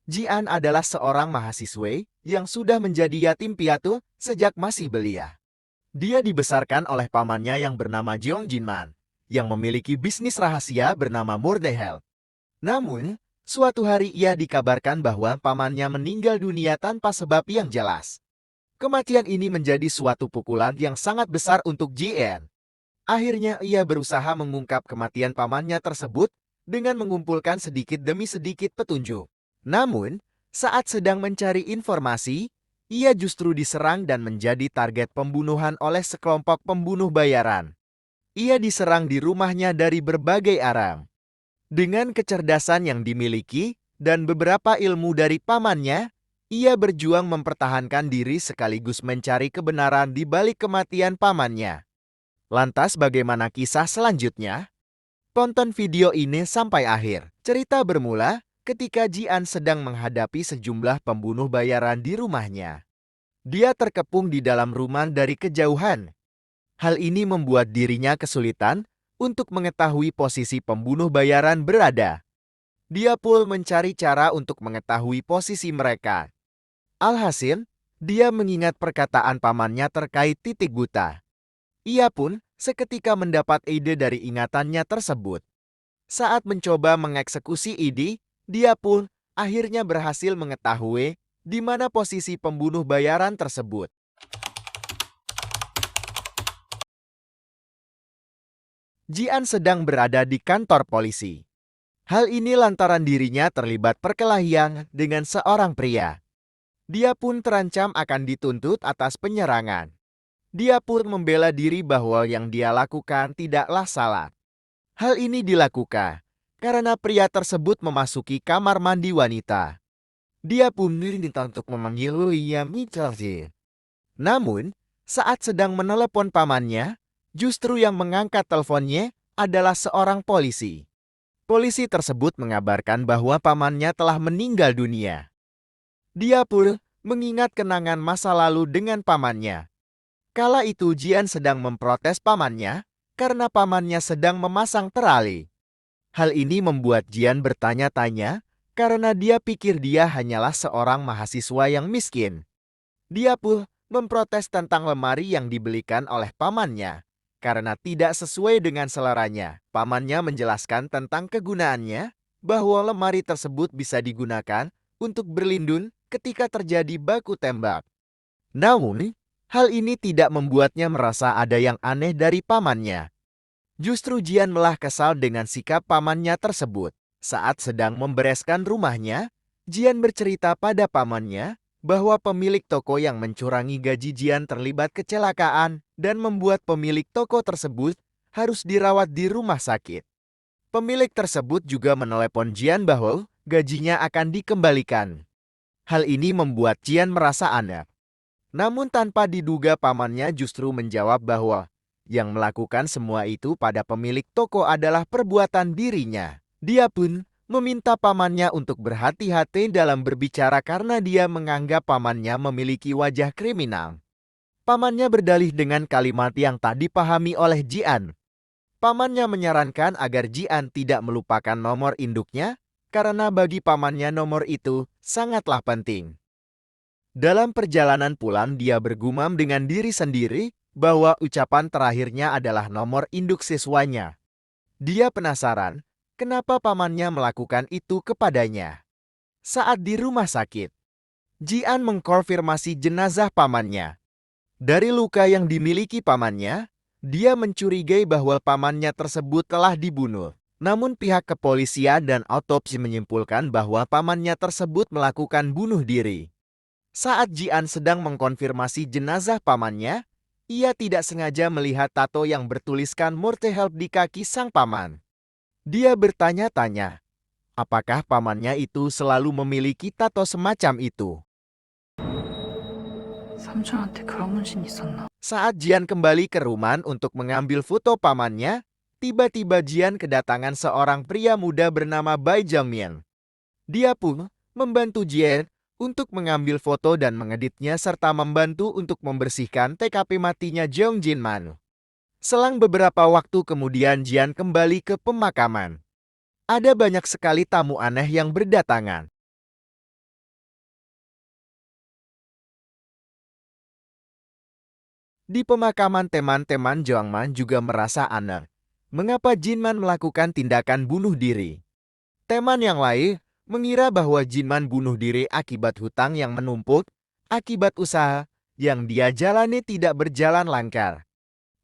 Jian adalah seorang mahasiswa yang sudah menjadi yatim piatu sejak masih belia. Dia dibesarkan oleh pamannya yang bernama Jeong Jinman, yang memiliki bisnis rahasia bernama Mordehel. Namun, suatu hari ia dikabarkan bahwa pamannya meninggal dunia tanpa sebab yang jelas. Kematian ini menjadi suatu pukulan yang sangat besar untuk Jian. Akhirnya ia berusaha mengungkap kematian pamannya tersebut dengan mengumpulkan sedikit demi sedikit petunjuk. Namun, saat sedang mencari informasi, ia justru diserang dan menjadi target pembunuhan oleh sekelompok pembunuh bayaran. Ia diserang di rumahnya dari berbagai arah. Dengan kecerdasan yang dimiliki dan beberapa ilmu dari pamannya, ia berjuang mempertahankan diri sekaligus mencari kebenaran di balik kematian pamannya. Lantas bagaimana kisah selanjutnya? Tonton video ini sampai akhir. Cerita bermula ketika Jian sedang menghadapi sejumlah pembunuh bayaran di rumahnya. Dia terkepung di dalam rumah dari kejauhan. Hal ini membuat dirinya kesulitan untuk mengetahui posisi pembunuh bayaran berada. Dia pun mencari cara untuk mengetahui posisi mereka. Alhasil, dia mengingat perkataan pamannya terkait titik buta. Ia pun seketika mendapat ide dari ingatannya tersebut. Saat mencoba mengeksekusi ide, dia pun akhirnya berhasil mengetahui di mana posisi pembunuh bayaran tersebut. Jian sedang berada di kantor polisi. Hal ini lantaran dirinya terlibat perkelahian dengan seorang pria. Dia pun terancam akan dituntut atas penyerangan. Dia pun membela diri bahwa yang dia lakukan tidaklah salah. Hal ini dilakukan karena pria tersebut memasuki kamar mandi wanita. Dia pun diminta untuk memanggil William Mitchell. Namun, saat sedang menelepon pamannya, justru yang mengangkat teleponnya adalah seorang polisi. Polisi tersebut mengabarkan bahwa pamannya telah meninggal dunia. Dia pun mengingat kenangan masa lalu dengan pamannya. Kala itu Jian sedang memprotes pamannya karena pamannya sedang memasang terali. Hal ini membuat Jian bertanya-tanya karena dia pikir dia hanyalah seorang mahasiswa yang miskin. Dia pun memprotes tentang lemari yang dibelikan oleh pamannya karena tidak sesuai dengan seleranya. Pamannya menjelaskan tentang kegunaannya bahwa lemari tersebut bisa digunakan untuk berlindung ketika terjadi baku tembak. Namun, hal ini tidak membuatnya merasa ada yang aneh dari pamannya. Justru Jian malah kesal dengan sikap pamannya tersebut. Saat sedang membereskan rumahnya, Jian bercerita pada pamannya bahwa pemilik toko yang mencurangi gaji Jian terlibat kecelakaan dan membuat pemilik toko tersebut harus dirawat di rumah sakit. Pemilik tersebut juga menelepon Jian bahwa gajinya akan dikembalikan. Hal ini membuat Jian merasa aneh. Namun tanpa diduga pamannya justru menjawab bahwa yang melakukan semua itu pada pemilik toko adalah perbuatan dirinya. Dia pun meminta pamannya untuk berhati-hati dalam berbicara karena dia menganggap pamannya memiliki wajah kriminal. Pamannya berdalih dengan kalimat yang tak dipahami oleh Jian. Pamannya menyarankan agar Jian tidak melupakan nomor induknya karena bagi pamannya nomor itu sangatlah penting. Dalam perjalanan pulang, dia bergumam dengan diri sendiri bahwa ucapan terakhirnya adalah nomor induk siswanya. Dia penasaran kenapa pamannya melakukan itu kepadanya. Saat di rumah sakit, Jian mengkonfirmasi jenazah pamannya. Dari luka yang dimiliki pamannya, dia mencurigai bahwa pamannya tersebut telah dibunuh. Namun pihak kepolisian dan autopsi menyimpulkan bahwa pamannya tersebut melakukan bunuh diri. Saat Jian sedang mengkonfirmasi jenazah pamannya, ia tidak sengaja melihat tato yang bertuliskan Murtehelp di kaki sang paman. Dia bertanya-tanya, apakah pamannya itu selalu memiliki tato semacam itu? 삼촌한테 그런 문신 있었나? Saat Jian kembali ke rumah untuk mengambil foto pamannya, tiba-tiba Jian kedatangan seorang pria muda bernama Bai Jiangmian. Dia pun membantu Jian untuk mengambil foto dan mengeditnya serta membantu untuk membersihkan TKP matinya Jeong Jinman. Selang beberapa waktu kemudian Jian kembali ke pemakaman. Ada banyak sekali tamu aneh yang berdatangan. Di pemakaman teman-teman Jiangman juga merasa aneh. Mengapa Jinman melakukan tindakan bunuh diri? Teman yang lain mengira bahwa Jinman bunuh diri akibat hutang yang menumpuk, akibat usaha yang dia jalani tidak berjalan lancar.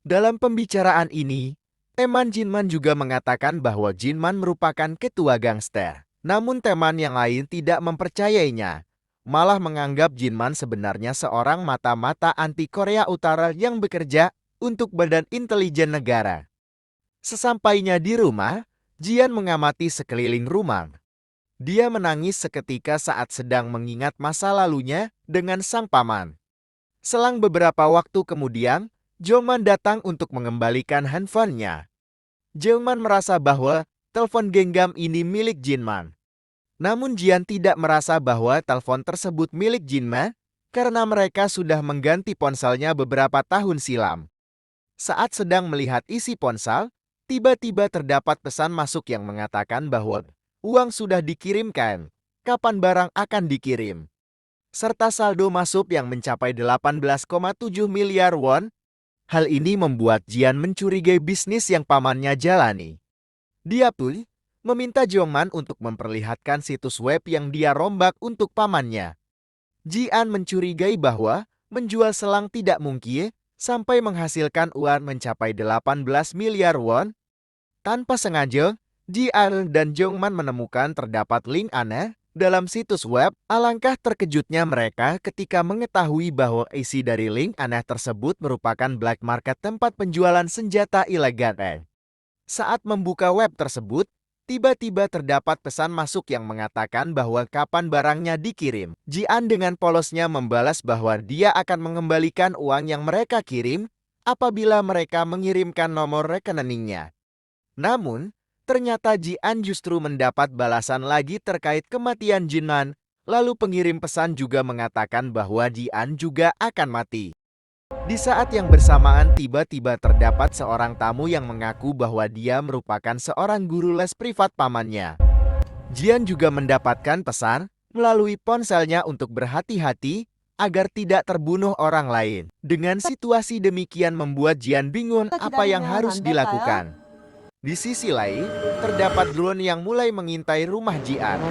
Dalam pembicaraan ini, teman Jinman juga mengatakan bahwa Jinman merupakan ketua gangster. Namun teman yang lain tidak mempercayainya, malah menganggap Jinman sebenarnya seorang mata-mata anti Korea Utara yang bekerja untuk Badan Intelijen Negara. Sesampainya di rumah, Jian mengamati sekeliling rumah. Dia menangis seketika saat sedang mengingat masa lalunya dengan sang paman. Selang beberapa waktu kemudian, Jongman datang untuk mengembalikan handphonenya. Jongman merasa bahwa telepon genggam ini milik Jinman. Namun Jian tidak merasa bahwa telepon tersebut milik Jinman karena mereka sudah mengganti ponselnya beberapa tahun silam. Saat sedang melihat isi ponsel, tiba-tiba terdapat pesan masuk yang mengatakan bahwa uang sudah dikirimkan, kapan barang akan dikirim, serta saldo masuk yang mencapai 18,7 miliar won. Hal ini membuat Jian mencurigai bisnis yang pamannya jalani. Dia pun meminta Jongman untuk memperlihatkan situs web yang dia rombak untuk pamannya. Jian mencurigai bahwa menjual selang tidak mungkin sampai menghasilkan uang mencapai 18 miliar won. Tanpa sengaja, Jian dan Jongman menemukan terdapat link aneh dalam situs web. Alangkah terkejutnya mereka ketika mengetahui bahwa isi dari link aneh tersebut merupakan black market tempat penjualan senjata ilegal. Saat membuka web tersebut, tiba-tiba terdapat pesan masuk yang mengatakan bahwa kapan barangnya dikirim. Jian dengan polosnya membalas bahwa dia akan mengembalikan uang yang mereka kirim apabila mereka mengirimkan nomor rekeningnya. Namun, ternyata Jian justru mendapat balasan lagi terkait kematian Jinman, lalu pengirim pesan juga mengatakan bahwa Jian juga akan mati. Di saat yang bersamaan tiba-tiba terdapat seorang tamu yang mengaku bahwa dia merupakan seorang guru les privat pamannya. Jian juga mendapatkan pesan melalui ponselnya untuk berhati-hati agar tidak terbunuh orang lain. Dengan situasi demikian membuat Jian bingung apa yang harus dilakukan. Di sisi lain, terdapat drone yang mulai mengintai rumah Jian.